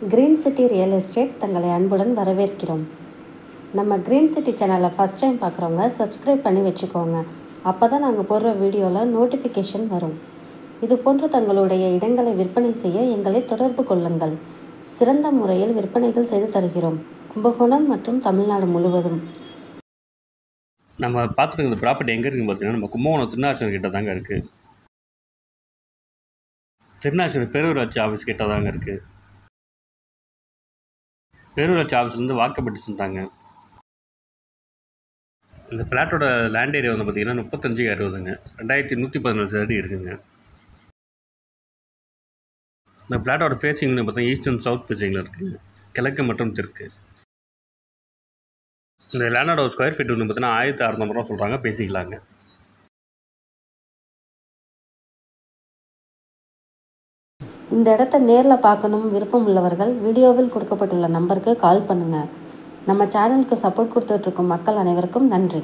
Green city real estate தங்களை அன்புடன் வரவேற்கிறோம். நம்ம கிரீன் சிட்டி சேனலை ஃபஸ்ட் டைம் பார்க்குறவங்க சப்ஸ்கிரைப் பண்ணி வச்சுக்கோங்க. அப்போ தான் நாங்கள் போடுற வீடியோவில் நோட்டிஃபிகேஷன் வரும். இது போன்று தங்களுடைய இடங்களை விற்பனை செய்ய எங்களை தொடர்பு கொள்ளுங்கள். சிறந்த முறையில் விற்பனைகள் செய்து தருகிறோம். கும்பகோணம் மற்றும் தமிழ்நாடு முழுவதும். நம்ம பார்த்துட்டு இந்த ப்ராப்பர்ட்டி எங்கே இருக்குன்னு பார்த்தீங்கன்னா, நம்ம கும்பகோணம் திருநாச்சூர் கிட்ட தாங்க இருக்குது. திருநாச்சூர் பேரூராட்சி ஆஃபீஸ் கிட்ட தாங்க இருக்குது. பேரூராட்சி ஆஃபீஸ்லேருந்து வாக்கபிள் டிஸ்டன்ஸ் தாங்க. இந்த பிளாட்டோட லேண்ட் ஏரியா வந்து பார்த்திங்கன்னா 35/60ங்க. 2114 அடி இருக்குங்க. இந்த பிளாட்டோட ஃபேஸிங்னு பார்த்தீங்கன்னா ஈஸ்ட் அண்ட் சவுத் ஃபேஸிங்கில் இருக்குங்க, கிழக்கு மற்றும் தெற்கு. இந்த லேண்டோட ஸ்கொயர் ஃபீட் வந்து பார்த்தீங்கன்னா 1600 ரூபா சொல்கிறாங்க, பேசிக்கலாங்க. இந்த இடத்த நேரில் பார்க்கணும் விருப்பம் உள்ளவர்கள் வீடியோவில் கொடுக்கப்பட்டுள்ள நம்பருக்கு கால் பண்ணுங்கள். நம்ம சேனலுக்கு சப்போர்ட் கொடுத்துட்ருக்கும் மக்கள் அனைவருக்கும் நன்றி.